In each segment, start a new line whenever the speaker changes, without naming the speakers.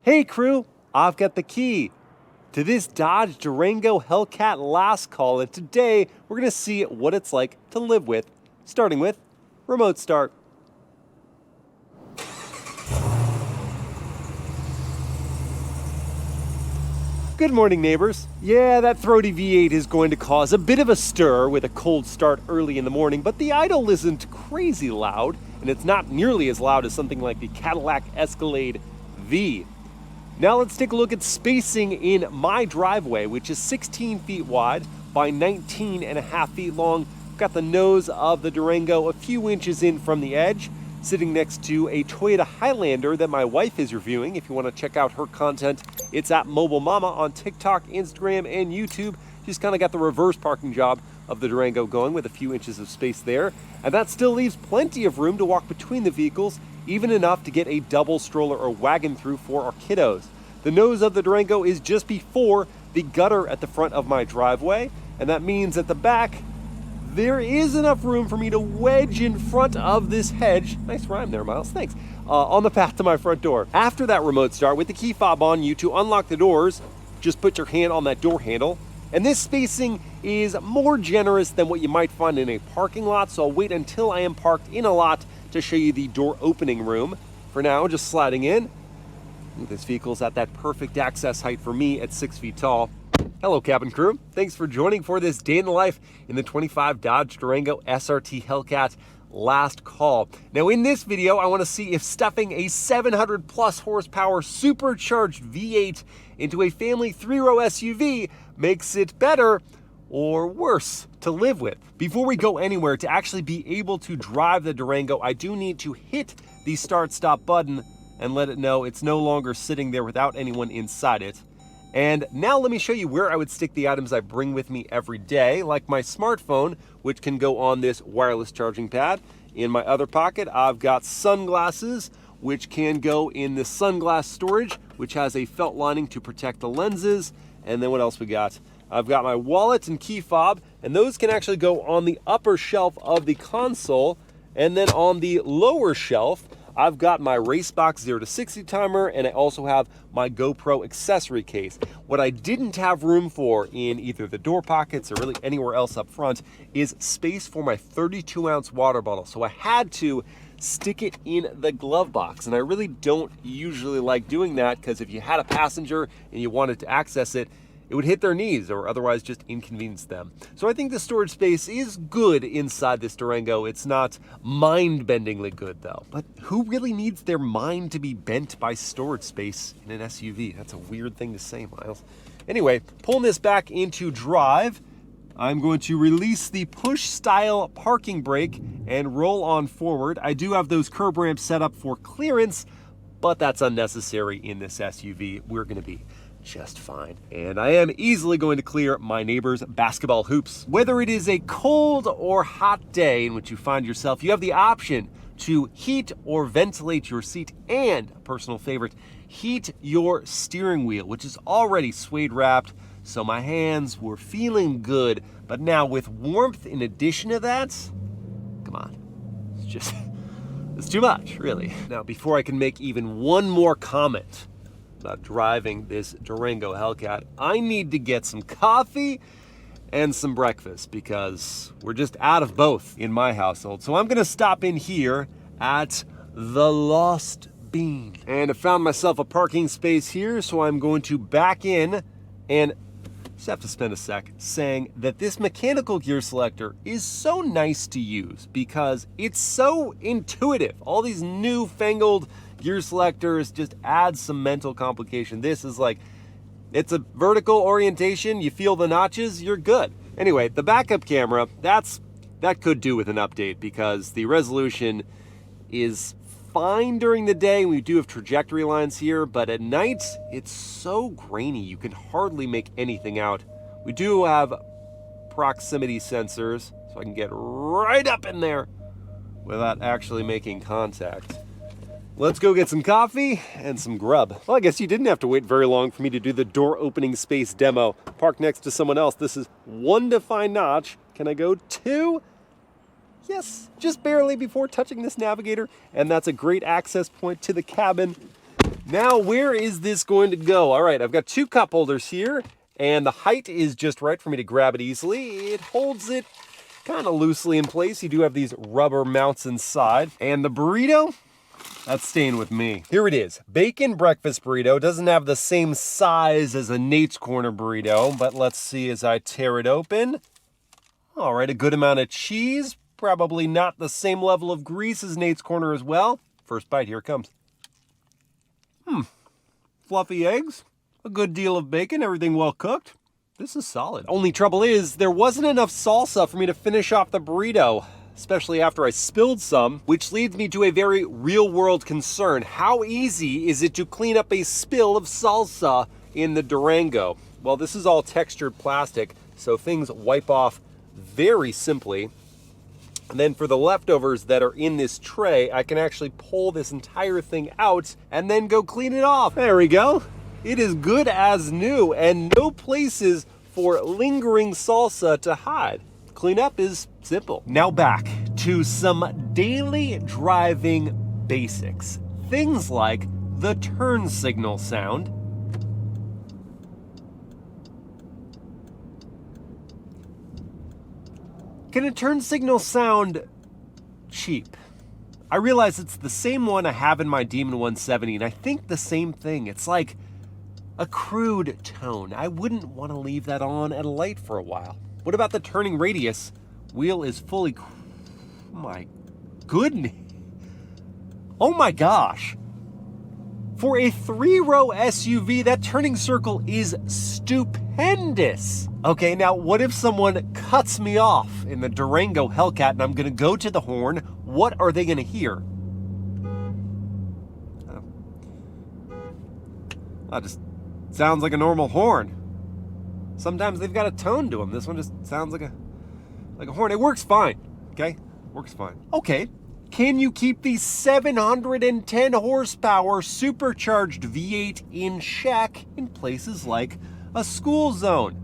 Hey crew, I've got the key to this Dodge Durango Hellcat last call, and today we're going to see what it's like to live with, starting with remote start. Good morning, neighbors. Yeah, that throaty V8 is going to cause a bit of a stir with a cold start early in the morning, but the idle isn't crazy loud, and it's not nearly as loud as something like the Cadillac Escalade V. Now let's take a look at spacing in my driveway, which is 16 feet wide by 19.5 feet long. Got the nose of the Durango a few inches in from the edge, sitting next to a Toyota Highlander that my wife is reviewing. If you want to check out her content, it's at Mobile Mama on TikTok, Instagram, and YouTube. She's kind of got the reverse parking job of the Durango going with a few inches of space there. And that still leaves plenty of room to walk between the vehicles, even enough to get a double stroller or wagon through for our kiddos. The nose of the Durango is just before the gutter at the front of my driveway, and that means at the back, there is enough room for me to wedge in front of this hedge. Nice rhyme there, Miles, thanks. On the path to my front door. After that remote start, with the key fob on you to unlock the doors, just put your hand on that door handle. And this spacing is more generous than what you might find in a parking lot, so I'll wait until I am parked in a lot to show you the door opening room. For now, just sliding in. This vehicle's at that perfect access height for me at 6 feet tall. Hello, cabin crew. Thanks for joining for this day in the life in the 25 Dodge Durango SRT Hellcat last call. Now in this video, I want to see if stuffing a 700 plus horsepower supercharged V8 into a family 3-row SUV makes it better or worse to live with. Before we go anywhere, to actually be able to drive the Durango, I do need to hit the start stop button and let it know it's no longer sitting there without anyone inside it. And now let me show you where I would stick the items I bring with me every day, like my smartphone, which can go on this wireless charging pad. In my other pocket, I've got sunglasses, which can go in the sunglass storage, which has a felt lining to protect the lenses. And then what else we got? I've got my wallet and key fob, and those can actually go on the upper shelf of the console. And then on the lower shelf, I've got my Racebox 0 to 60 timer, and I also have my GoPro accessory case. What I didn't have room for in either the door pockets or really anywhere else up front is space for my 32-ounce water bottle. So I had to stick it in the glove box, and I really don't usually like doing that because if you had a passenger and you wanted to access it, it would hit their knees or otherwise just inconvenience them. So I think the storage space is good inside this Durango. It's not mind-bendingly good though. But who really needs their mind to be bent by storage space in an SUV? That's a weird thing to say, Miles. Anyway, pulling this back into drive, I'm going to release the push-style parking brake and roll on forward. I do have those curb ramps set up for clearance, but that's unnecessary in this SUV. We're gonna be just fine. And I am easily going to clear my neighbor's basketball hoops. Whether it is a cold or hot day in which you find yourself, you have the option to heat or ventilate your seat and, a personal favorite, heat your steering wheel, which is already suede wrapped, so my hands were feeling good. But now with warmth in addition to that, come on, it's too much, really. Now, before I can make even one more comment about driving this Durango Hellcat, I need to get some coffee and some breakfast because we're just out of both in my household. So I'm gonna stop in here at the Lost Bean. And I found myself a parking space here, so I'm going to back in and just have to spend a sec saying that this mechanical gear selector is so nice to use because it's so intuitive. All these newfangled gear selectors just add some mental complication. This is like, it's a vertical orientation, you feel the notches, you're good. Anyway, the backup camera, that could do with an update because the resolution is fine during the day. We do have trajectory lines here, but at night, it's so grainy, you can hardly make anything out. We do have proximity sensors, so I can get right up in there without actually making contact. Let's go get some coffee and some grub. Well, I guess you didn't have to wait very long for me to do the door opening space demo. Parked next to someone else. This is 1 defined notch. Can I go 2? Yes, just barely before touching this navigator. And that's a great access point to the cabin. Now, where is this going to go? All right, I've got 2 cup holders here, and the height is just right for me to grab it easily. It holds it kind of loosely in place. You do have these rubber mounts inside. And the burrito, that's staying with me. Here it is, bacon breakfast burrito. Doesn't have the same size as a Nate's Corner burrito, but let's see as I tear it open. All right, a good amount of cheese. Probably not the same level of grease as Nate's Corner as well. First bite, here it comes. Fluffy eggs, a good deal of bacon, everything well cooked. This is solid. Only trouble is, there wasn't enough salsa for me to finish off the burrito, especially after I spilled some, which leads me to a very real-world concern. How easy is it to clean up a spill of salsa in the Durango? Well, this is all textured plastic, so things wipe off very simply. And then for the leftovers that are in this tray, I can actually pull this entire thing out and then go clean it off. There we go. It is good as new and no places for lingering salsa to hide. Cleanup is simple. Now back to some daily driving basics. Things like the turn signal sound, can a turn signal sound cheap? I realize it's the same one I have in my Demon 170, and I think the same thing. It's like a crude tone. I wouldn't want to leave that on at a light for a while. What about the turning radius? Wheel is fully... My goodness. Oh my gosh. For a 3-row SUV, that turning circle is stupendous. Okay, now what if someone cuts me off in the Durango Hellcat and I'm gonna go to the horn? What are they gonna hear? That just sounds like a normal horn. Sometimes they've got a tone to them. This one just sounds like a horn. It works fine, okay? Works fine. Okay. Can you keep the 710 horsepower supercharged V8 in check in places like a school zone?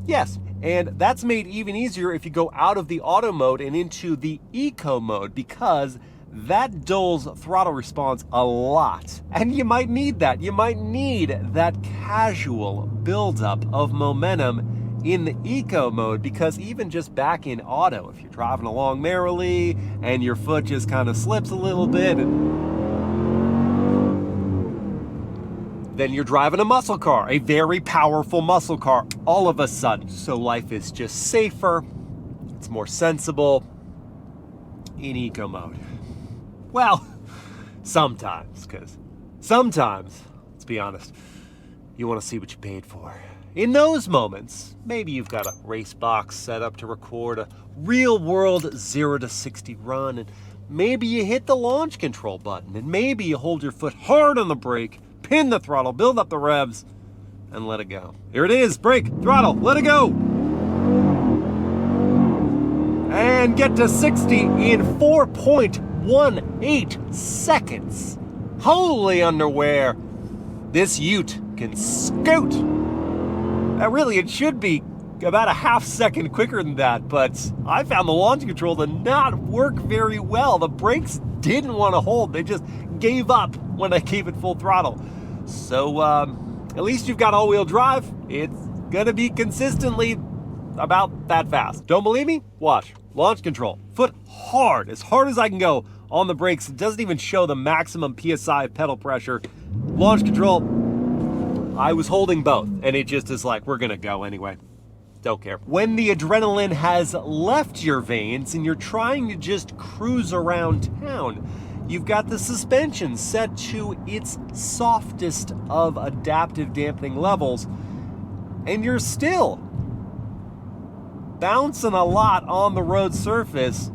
Yes, and that's made even easier if you go out of the auto mode and into the eco mode, because that dulls throttle response a lot. And you might need that. You might need that casual buildup of momentum in the eco mode, because even just back in auto, if you're driving along merrily and your foot just kind of slips a little bit, then you're driving a muscle car, a very powerful muscle car, all of a sudden. So life is just safer, it's more sensible in eco mode. Well, sometimes, because sometimes, let's be honest, you want to see what you paid for. In those moments, maybe you've got a race box set up to record a real-world 0 to 60 run, and maybe you hit the launch control button, and maybe you hold your foot hard on the brake, pin the throttle, build up the revs, and let it go. Here it is, brake, throttle, let it go! And get to 60 in 4.18 seconds. Holy underwear! This ute can scoot! Really, it should be about a half second quicker than that, but I found the launch control to not work very well. The brakes didn't want to hold. They just gave up when I gave it full throttle. So at least you've got all-wheel drive. It's gonna be consistently about that fast. Don't believe me? Watch. Launch control. Foot hard as I can go on the brakes. It doesn't even show the maximum PSI pedal pressure. Launch control, I was holding both, and it just is like, we're gonna go anyway. Don't care. When the adrenaline has left your veins and you're trying to just cruise around town, you've got the suspension set to its softest of adaptive dampening levels, and you're still bouncing a lot on the road surface,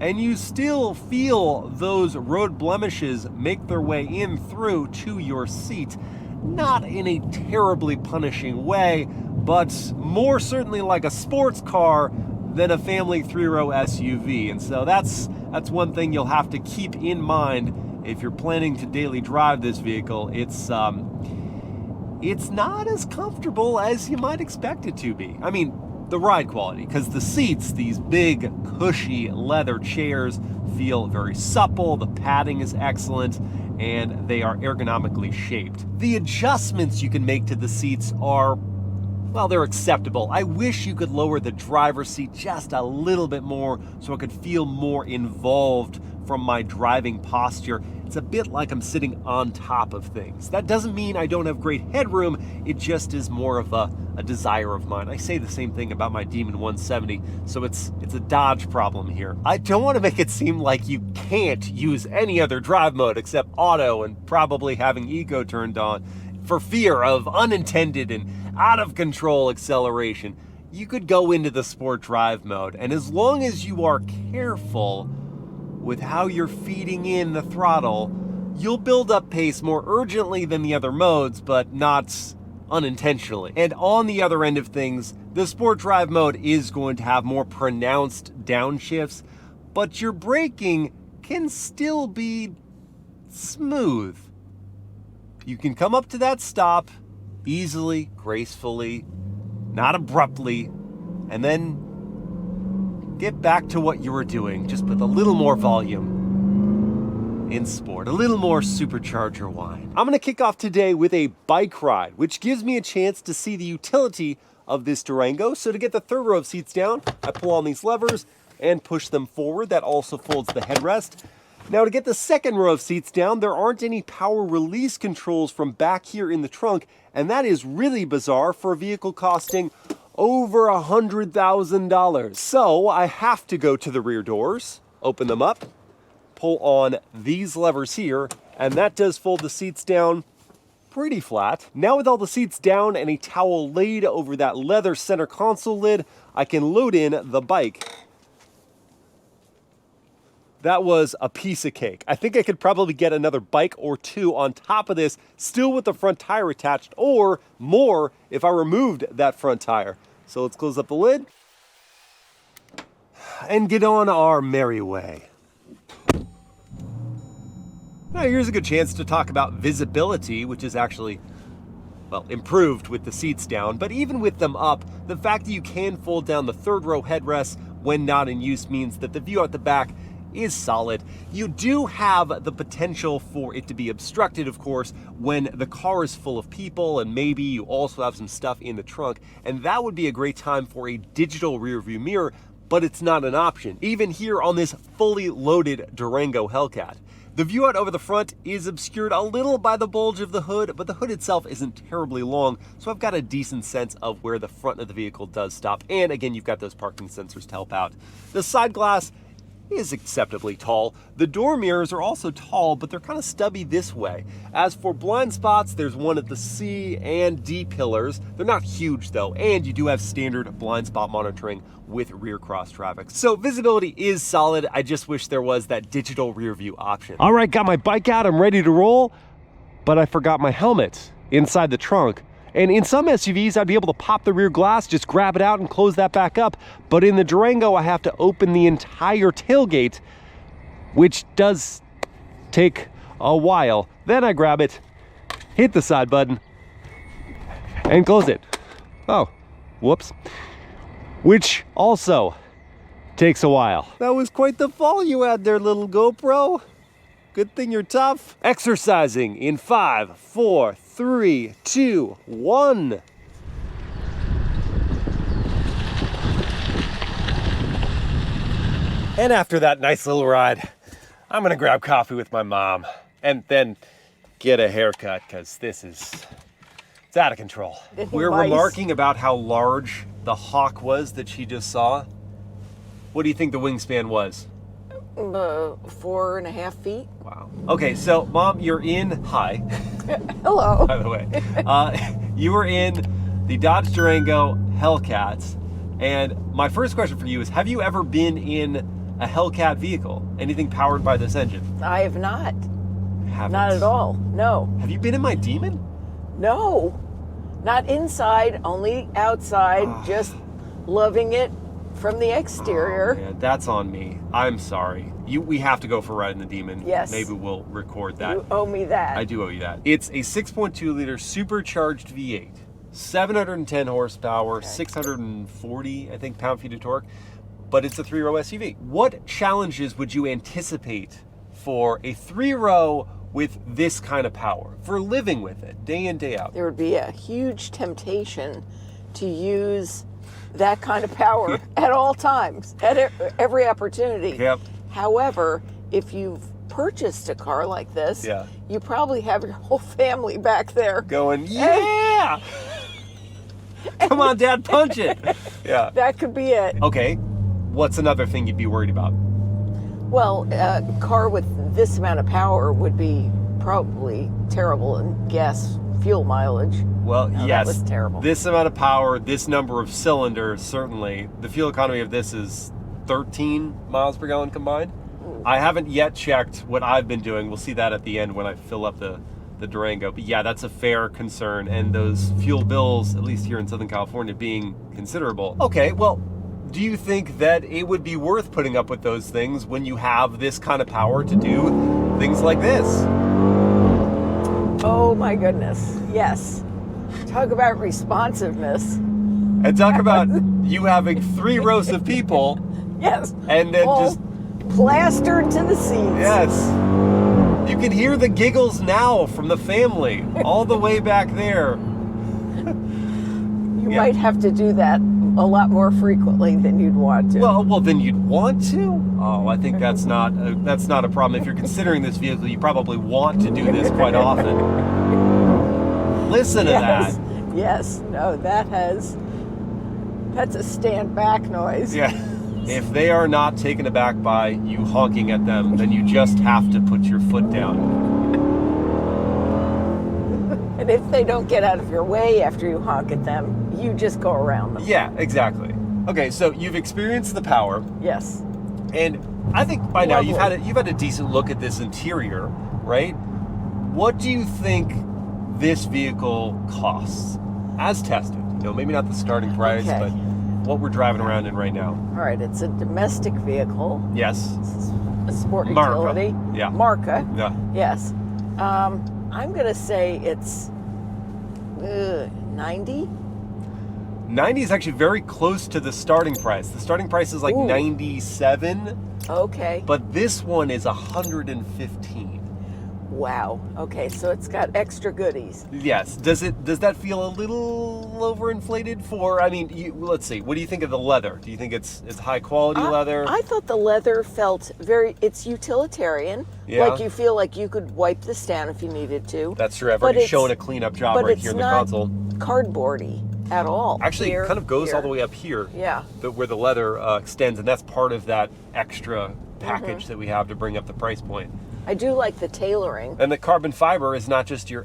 and you still feel those road blemishes make their way in through to your seat. Not in a terribly punishing way, but more certainly like a sports car than a family 3-row SUV. And so that's one thing you'll have to keep in mind if you're planning to daily drive this vehicle. It's not as comfortable as you might expect it to be. I mean, the ride quality, because the seats, these big, cushy leather chairs, feel very supple, the padding is excellent, and they are ergonomically shaped. The adjustments you can make to the seats are, well, they're acceptable. I wish you could lower the driver's seat just a little bit more so I could feel more involved from my driving posture. It's a bit like I'm sitting on top of things. That doesn't mean I don't have great headroom, it just is more of a desire of mine. I say the same thing about my Demon 170, so it's a Dodge problem here. I don't want to make it seem like you can't use any other drive mode except auto and probably having eco turned on for fear of unintended and out of control acceleration. You could go into the sport drive mode, and as long as you are careful with how you're feeding in the throttle, you'll build up pace more urgently than the other modes, but not unintentionally. And on the other end of things, the sport drive mode is going to have more pronounced downshifts, but your braking can still be smooth. You can come up to that stop easily, gracefully, not abruptly, and then get back to what you were doing, just with a little more volume in sport, a little more supercharger whine. I'm gonna kick off today with a bike ride, which gives me a chance to see the utility of this Durango. So to get the third row of seats down, I pull on these levers and push them forward. That also folds the headrest. Now to get the second row of seats down, there aren't any power release controls from back here in the trunk, and that is really bizarre for a vehicle costing over $100,000. So I have to go to the rear doors, open them up, pull on these levers here, and that does fold the seats down pretty flat. Now with all the seats down and a towel laid over that leather center console lid, I can load in the bike. That was a piece of cake. I think I could probably get another bike or two on top of this, still with the front tire attached, or more if I removed that front tire. So let's close up the lid and get on our merry way. Now here's a good chance to talk about visibility, which is actually, well, improved with the seats down. But even with them up, the fact that you can fold down the third row headrests when not in use means that the view out the back is solid. You do have the potential for it to be obstructed, of course, when the car is full of people and maybe you also have some stuff in the trunk, and that would be a great time for a digital rear view mirror, but it's not an option, even here on this fully loaded Durango Hellcat. The view out over the front is obscured a little by the bulge of the hood, but the hood itself isn't terribly long, so I've got a decent sense of where the front of the vehicle does stop, and again, you've got those parking sensors to help out. The side glass is acceptably tall. The door mirrors are also tall, but they're kind of stubby this way. As for blind spots, there's one at the C and D pillars. They're not huge though, and you do have standard blind spot monitoring with rear cross traffic. So visibility is solid. I just wish there was that digital rear view option. All right, got my bike out, I'm ready to roll, but I forgot my helmet inside the trunk. And in some SUVs, I'd be able to pop the rear glass, just grab it out and close that back up. But in the Durango, I have to open the entire tailgate, which does take a while. Then I grab it, hit the side button, and close it. Oh, whoops. Which also takes a while. That was quite the fall you had there, little GoPro. Good thing you're tough. Exercising in 5, 4, 3, 2, 1. And after that nice little ride, I'm gonna grab coffee with my mom and then get a haircut, because it's out of control. We're remarking about how large the hawk was that she just saw. What do you think the wingspan was?
4.5 feet.
Wow. Okay, so Mom, you're in, hi.
Hello.
By the way, you were in the Dodge Durango Hellcat, and my first question for you is, have you ever been in a Hellcat vehicle? Anything powered by this engine?
I have not.
Haven't?
Not at all, no.
Have you been in my Demon?
No, not inside, only outside, just loving it from the exterior.
Oh, man, that's on me. I'm sorry. We have to go for a ride in the Demon.
Yes.
Maybe we'll record that.
You owe me that.
I do owe you that. It's a 6.2 liter supercharged V8. 710 horsepower,
Okay.
640, I think, pound-feet of torque, but it's a 3-row SUV. What challenges would you anticipate for a 3-row with this kind of power, for living with it day in, day out?
There would be a huge temptation to use that kind of power at all times, at every opportunity.
Yep.
However, if you've purchased a car like this,
Yeah.
you probably have your whole family back there.
Going, yeah! Come on, Dad, punch it! Yeah.
That could be it.
Okay, what's another thing you'd be worried about?
Well, a car with this amount of power would be probably terrible in gas fuel mileage.
Well,
No,
yes.
that was terrible.
This amount of power, this number of cylinders, certainly. The fuel economy of this is 13 miles per gallon combined. I haven't yet checked what I've been doing. We'll see that at the end when I fill up the Durango. But yeah, that's a fair concern. And those fuel bills, at least here in Southern California, being considerable. Okay, well, do you think that it would be worth putting up with those things when you have this kind of power to do things like this?
Oh my goodness, yes. Talk about responsiveness.
And talk about you having 3 rows of people
Yes.
and then
all
just,
plastered to the seats.
yes. You can hear the giggles now from the family all the way back there.
You
Yeah.
might have to do that a lot more frequently than you'd want to.
Well, then you'd want to. Oh, I think that's not a problem. If you're considering this vehicle, you probably want to do this quite often. Listen to
yes.
that.
Yes. No, that's a stand back noise.
Yeah. If they are not taken aback by you honking at them, then you just have to put your foot down.
And if they don't get out of your way after you honk at them, you just go around them.
Yeah, exactly. Okay, so you've experienced the power,
Yes.
and I think by now you've
Lovely.
had a decent look at this interior, right? What do you think this vehicle costs as tested? You know, maybe not the starting price,
Okay.
but what we're driving around in right now.
All right. It's a domestic vehicle.
Yes.
A sport
Marca.
utility.
Yeah.
Marca.
Yeah.
Yes. I'm going to say it's 90.
90 is actually very close to the starting price. The starting price is like
Ooh.
97,
Okay.
but this one is 115.
Wow. Okay, so it's got extra goodies.
Yes. Does that feel a little overinflated for? I mean, let's see. What do you think of the leather? Do you think it's high quality leather?
I thought the leather felt it's utilitarian.
Yeah.
Like you feel like you could wipe this down if you needed to.
That's true. I've
But
already
it's-
shown a cleanup job
but
right
it's
here in the
not
console.
cardboardy at all.
Actually,
Here,
it kind of goes
here.
all the way up here.
Yeah.
Where the leather extends, and that's part of that extra package
Mm-hmm.
that we have to bring up the price point.
I do like the tailoring.
And the carbon fiber is not just your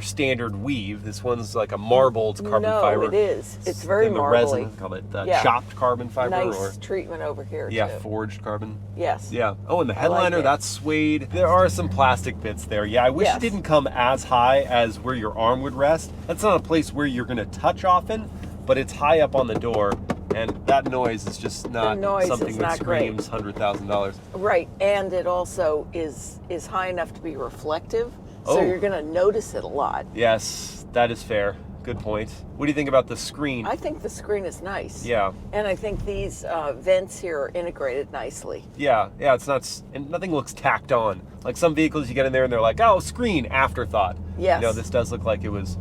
standard weave. This one's like a marbled carbon fiber.
No, it is. It's very
in the
marbly.
resin, call it
Yeah.
chopped carbon fiber,
Nice
or
treatment over here
yeah,
too.
forged carbon.
Yes.
Yeah. Oh, and the
I like
headliner,
it.
that's suede. There are some plastic bits there. Yeah, I wish
Yes.
it didn't come as high as where your arm would rest. That's not a place where you're going to touch often, but it's high up on the door, and that noise is just not
noise
something
is
that
not great.
screams $100,000.
Right, and it also is high enough to be reflective, so
Oh.
you're going to notice it a lot.
Yes, that is fair. Good point. What do you think about the screen?
I think the screen is nice.
Yeah.
And I think these vents here are integrated nicely.
Yeah, it's not, and nothing looks tacked on. Like some vehicles you get in there and they're like, oh, screen, afterthought.
Yes.
You know, this does look like it was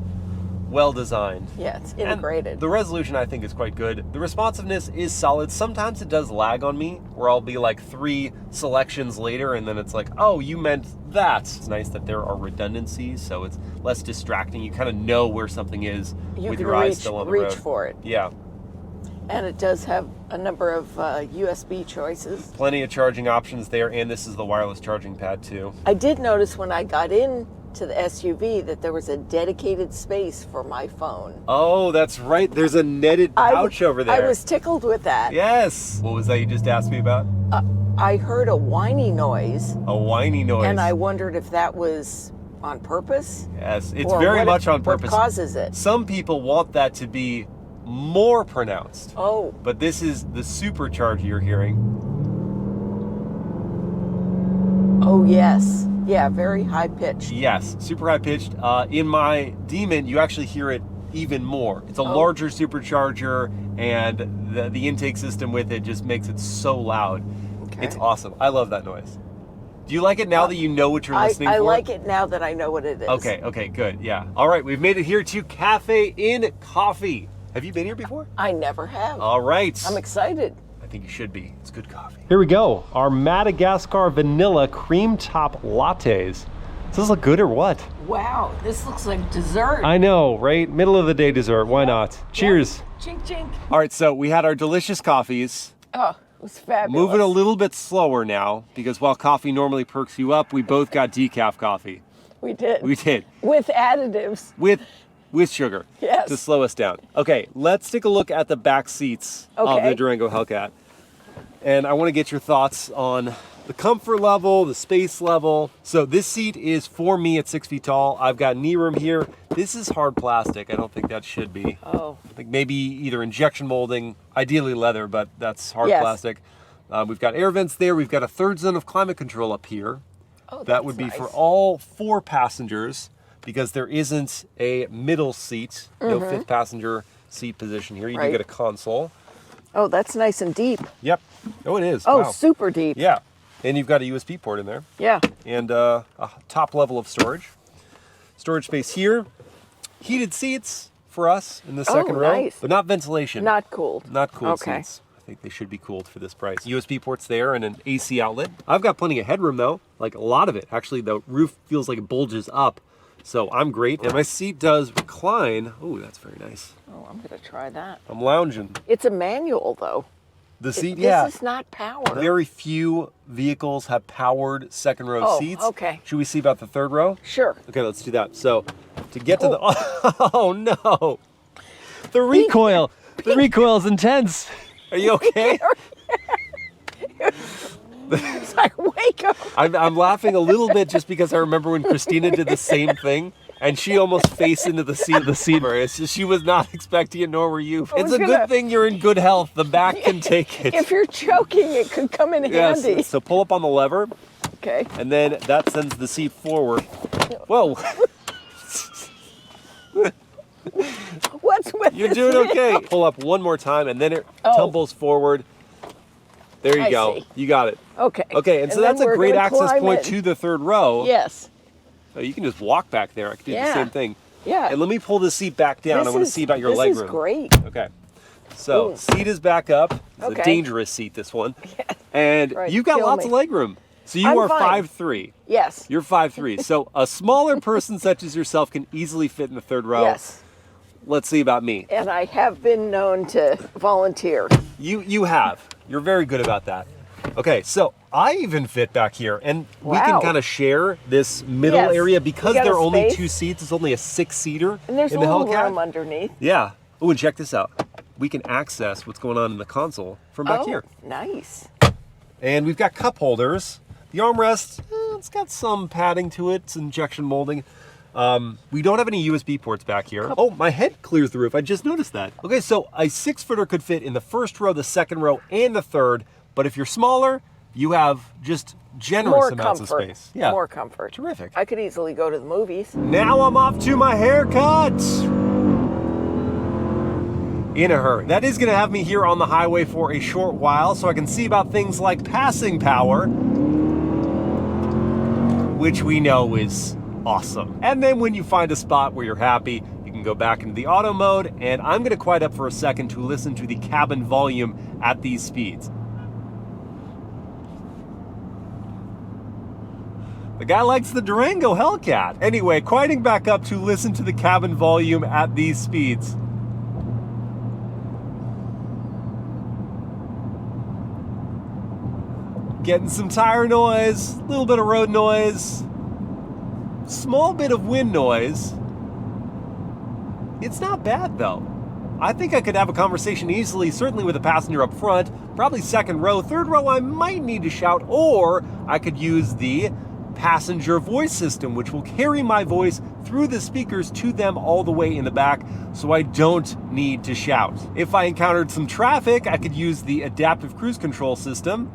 well designed.
Yeah, it's
And
integrated.
the resolution I think is quite good. The responsiveness is solid. Sometimes it does lag on me, where I'll be like 3 selections later and then it's like, oh, you meant that. It's nice that there are redundancies, so it's less distracting. You kind of know where something is
You
with
can
your eyes
reach,
still on the
reach
road.
for it.
Yeah.
And it does have a number of USB choices.
Plenty of charging options there, and this is the wireless charging pad too.
I did notice when I got in to the SUV that there was a dedicated space for my phone.
Oh, that's right. There's a netted pouch over there.
I was tickled with that.
Yes. What was that you just asked me about?
I heard a whiny noise,
A whiny noise.
and I wondered if that was on purpose.
Yes, it's
or
very
what
much on
what
purpose.
causes it?
Some people want that to be more pronounced.
Oh,
But this is the supercharger you're hearing.
oh yes. Yeah, very high pitched.
Yes, super high pitched. In my Demon, you actually hear it even more. It's a larger supercharger, and the intake system with it just makes it so loud.
Okay.
It's awesome. I love that noise. Do you like it now that you know what you're listening for?
I like it now that I know what it is.
Okay, good, yeah. All right, we've made it here to Cafe in Coffee. Have you been here before?
I never have.
All right.
I'm excited.
I think you should be. It's good coffee. Here we go. Our Madagascar vanilla cream top lattes. Does this look good or what?
Wow, this looks like dessert.
I know, right? Middle of the day dessert. Why not? Cheers.
Chink, chink.
All right, so we had our delicious coffees.
Oh, it was fabulous.
Moving a little bit slower now, because while coffee normally perks you up, we both got decaf coffee.
We did.
We did.
With additives.
With sugar.
Yes.
To slow us down. Okay, let's take a look at the back seats of the Durango Hellcat. And I want to get your thoughts on the comfort level, the space level. So this seat is for me at 6 feet tall. I've got knee room here. This is hard plastic. I don't think that should be.
Oh.
I think maybe either injection molding, ideally leather, but that's hard plastic. We've got air vents there. We've got a third zone of climate control up here.
Oh,
that would be
nice.
for all 4 passengers, because there isn't a middle seat, no 5th passenger seat position here. You do get a console.
Oh, that's nice and deep.
Yep. Oh, it is.
Oh,
Wow.
super deep.
Yeah. And you've got a USB port in there.
Yeah.
And a top level of storage. Storage space here. Heated seats for us in the second row.
Nice.
But not ventilation.
Not cooled.
Not cooled
Okay.
seats. I think they should be cooled for this price. USB ports there and an AC outlet. I've got plenty of headroom though, like a lot of it. Actually, the roof feels like it bulges up. So I'm great. And my seat does recline. Oh, that's very nice.
Oh, I'm going to try that.
I'm lounging.
It's a manual, though.
The seat,
This is not power.
Very few vehicles have powered second row seats.
Okay.
Should we see about the third row?
Sure.
Okay, let's do that. So to get to the, oh no, the recoil, the recoil is intense. Are you okay?
It's like, wake up.
I'm laughing a little bit just because I remember when Christina did the same thing. And she almost faced into the seat of the seat. It's just, she was not expecting it, nor were you. It's a good thing you're in good health. The back can take it.
If you're choking, it could come in handy.
Yes. So pull up on the lever.
Okay.
And then that sends the seat forward. Whoa.
What's with
You're
this
doing okay.
vehicle?
Pull up one more time, and then it tumbles forward. There you go.
see.
You got it.
Okay.
Okay, and so
then
that's a
we're
great
gonna
access
climb
point
in.
to the third row.
Yes.
Oh, you can just walk back there. I could do the same thing.
Yeah.
And let me pull this seat back down. I want to see about your legroom.
This is great.
Okay. So, seat is back up. It's a
Okay.
dangerous seat, this one. And
Right,
you've got
kill
lots
me.
of legroom. So you
I'm
are
fine.
5'3".
Yes.
You're 5'3". So a smaller person such as yourself can easily fit in the third row.
Yes.
Let's see about me.
And I have been known to volunteer.
You have. You're very good about that. Okay, so I even fit back here, and we can
Wow.
kind of share this middle
Yes,
area
we
because
got
there
a
are only
space.
2 seats. It's only a 6-seater
And there's
in
a
the
little
Hellcat.
room underneath.
Yeah. Oh, and check this out. We can access what's going on in the console from back here.
Nice.
And we've got cup holders. The armrest, it's got some padding to it. It's injection molding. We don't have any USB ports back here. Oh, my head clears the roof. I just noticed that. Okay, so a 6-footer could fit in the first row, the second row, and the third. But if you're smaller, you have just generous
More
amounts
comfort.
of space. Yeah.
More comfort.
Terrific.
I could easily go to the movies.
Now I'm off to my haircut. In a hurry. That is going to have me here on the highway for a short while so I can see about things like passing power, which we know is awesome. And then when you find a spot where you're happy, you can go back into the auto mode, and I'm going to quiet up for a second to listen to the cabin volume at these speeds. The guy likes the Durango Hellcat. Anyway, quieting back up to listen to the cabin volume at these speeds. Getting some tire noise, a little bit of road noise, small bit of wind noise. It's not bad though. I think I could have a conversation easily, certainly with a passenger up front, probably second row. Third row I might need to shout, or I could use the passenger voice system, which will carry my voice through the speakers to them all the way in the back, so I don't need to shout. If I encountered some traffic, I could use the adaptive cruise control system,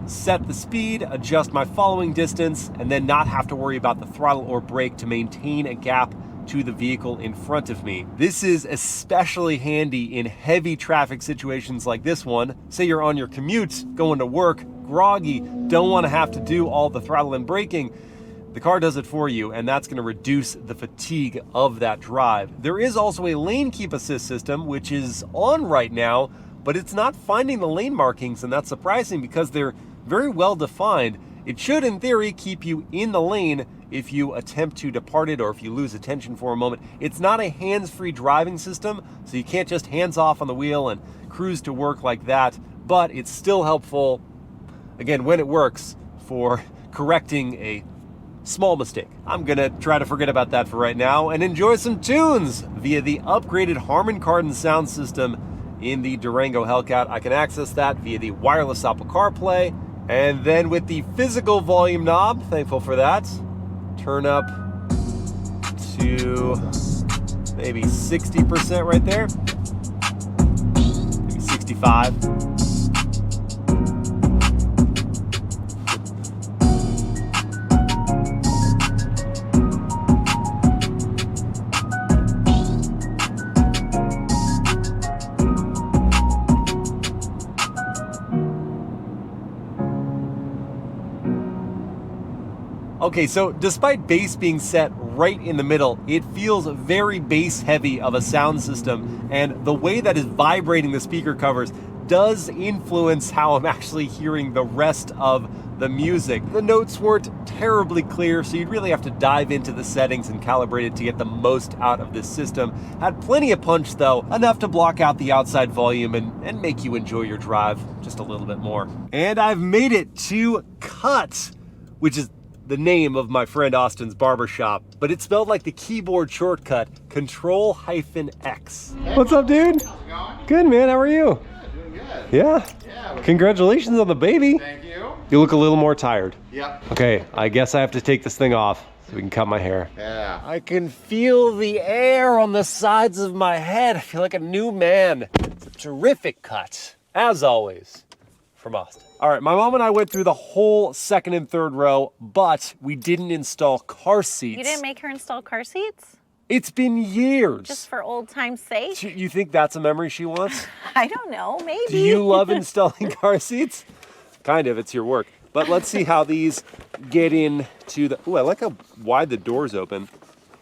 set the speed, adjust my following distance, and then not have to worry about the throttle or brake to maintain a gap to the vehicle in front of me. This is especially handy in heavy traffic situations like this one. Say you're on your commute, going to work, groggy, don't want to have to do all the throttle and braking. The car does it for you, and that's going to reduce the fatigue of that drive. There is also a lane keep assist system, which is on right now, but it's not finding the lane markings, and that's surprising because they're very well defined. It should, in theory, keep you in the lane if you attempt to depart it or if you lose attention for a moment. It's not a hands-free driving system, so you can't just hands off on the wheel and cruise to work like that, but it's still helpful, again, when it works, for correcting a small mistake. I'm gonna try to forget about that for right now and enjoy some tunes via the upgraded Harman Kardon sound system in the Durango Hellcat. I can access that via the wireless Apple CarPlay, and then with the physical volume knob, thankful for that, turn up to maybe 60% right there, maybe 65. Okay, so despite bass being set right in the middle, it feels very bass heavy of a sound system, and the way that is vibrating the speaker covers does influence how I'm actually hearing the rest of the music. The notes weren't terribly clear, so you'd really have to dive into the settings and calibrate it to get the most out of this system. Had plenty of punch though, enough to block out the outside volume and make you enjoy your drive just a little bit more. And I've made it to Cut, which is the name of my friend Austin's barbershop, but it's spelled like the keyboard shortcut, Control-X. What's up, dude?
How's it going?
Good, man. How are you?
Yeah, doing good.
Yeah.
Yeah.
Congratulations on the baby.
Thank you.
You look a little more tired.
Yep.
Okay, I guess I have to take this thing off so we can cut my hair.
Yeah.
I can feel the air on the sides of my head. I feel like a new man. It's a terrific cut, as always, from Austin. All right, my mom and I went through the whole second and third row, but we didn't install car seats.
You didn't make her install car seats?
It's been years.
Just for old time's sake?
You think that's a memory she wants?
I don't know, maybe.
Do you love installing car seats? Kind of, it's your work. But let's see how these get into the... Ooh, I like how wide the doors open.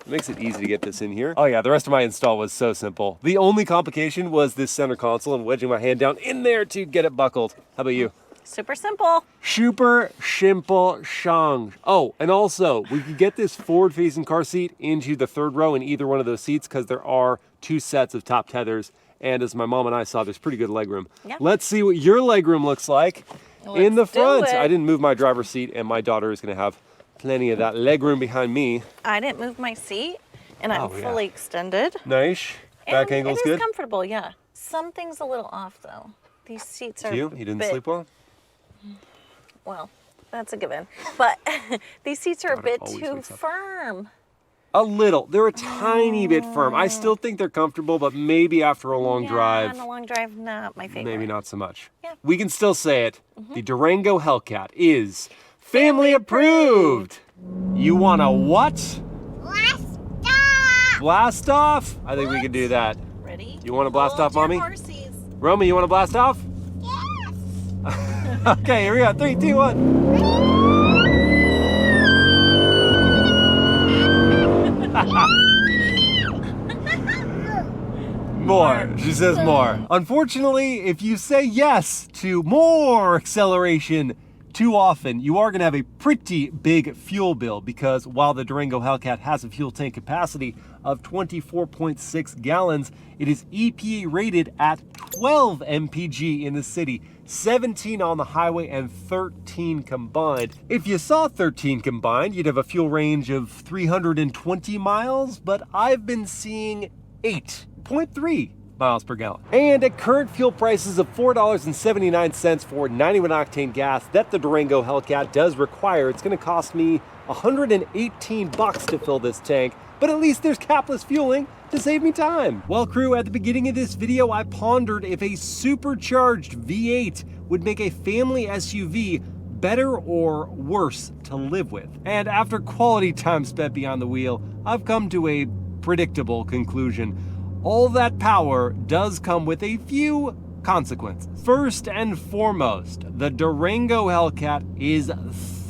It makes it easy to get this in here. Oh yeah, the rest of my install was so simple. The only complication was this center console and wedging my hand down in there to get it buckled. How about you?
Super simple.
Super simple shang. Oh, and also, we could get this forward-facing car seat into the third row in either one of those seats because there are two sets of top tethers. And as my mom and I saw, there's pretty good legroom.
Yeah.
Let's see what your legroom looks like in the
Let's do
front.
it.
I didn't move my driver's seat, and my daughter is going to have plenty of that legroom behind me.
I didn't move my seat, and I'm
Oh, yeah.
fully extended.
Nice. Back
And
angle's
it is
good.
comfortable, yeah. Something's a little off, though. These seats are
To you? You didn't sleep well?
Well, that's a given. But these seats are a
Daughter
bit
always
too
wakes up.
firm.
A little. They're a tiny bit firm. I still think they're comfortable, but maybe after a long
Yeah,
drive,
on a long drive, not my favorite.
maybe not so much.
Yeah.
We can still say it. The Durango Hellcat is family approved. You want a what?
Blast off!
Blast off? I think we can do that.
Ready?
You want to blast
Hold
off,
your
Mommy?
horsies.
Romy, you want to blast off?
Yes!
Okay, here we go. 3, 2, 1. More. She says more. Unfortunately, if you say yes to more acceleration too often, you are going to have a pretty big fuel bill because while the Durango Hellcat has a fuel tank capacity of 24.6 gallons, it is EPA rated at 12 mpg in the city, 17 on the highway, and 13 combined. If you saw 13 combined, you'd have a fuel range of 320 miles, but I've been seeing 8.3 miles per gallon. And at current fuel prices of $4.79 for 91 octane gas that the Durango Hellcat does require, it's going to cost me $118 to fill this tank, but at least there's capless fueling to save me time. Well, crew, at the beginning of this video, I pondered if a supercharged V8 would make a family SUV better or worse to live with. And after quality time spent behind the wheel, I've come to a predictable conclusion. All that power does come with a few consequences. First and foremost, the Durango Hellcat is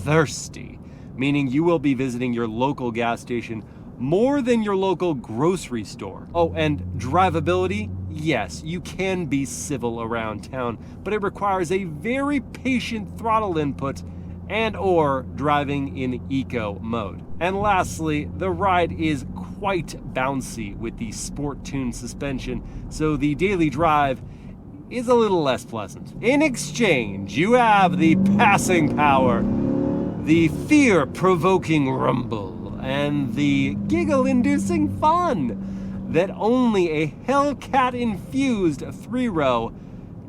thirsty, meaning you will be visiting your local gas station more than your local grocery store. Oh, and drivability? Yes, you can be civil around town, but it requires a very patient throttle input and/or driving in eco mode. And lastly, the ride is quite bouncy with the sport-tuned suspension, so the daily drive is a little less pleasant. In exchange, you have the passing power, the fear-provoking rumble, and the giggle-inducing fun that only a Hellcat-infused 3-row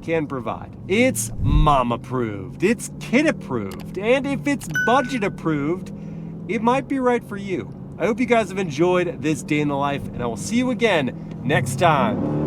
can provide. It's mom-approved, it's kid-approved, and if it's budget-approved, it might be right for you. I hope you guys have enjoyed this day in the life, and I will see you again next time.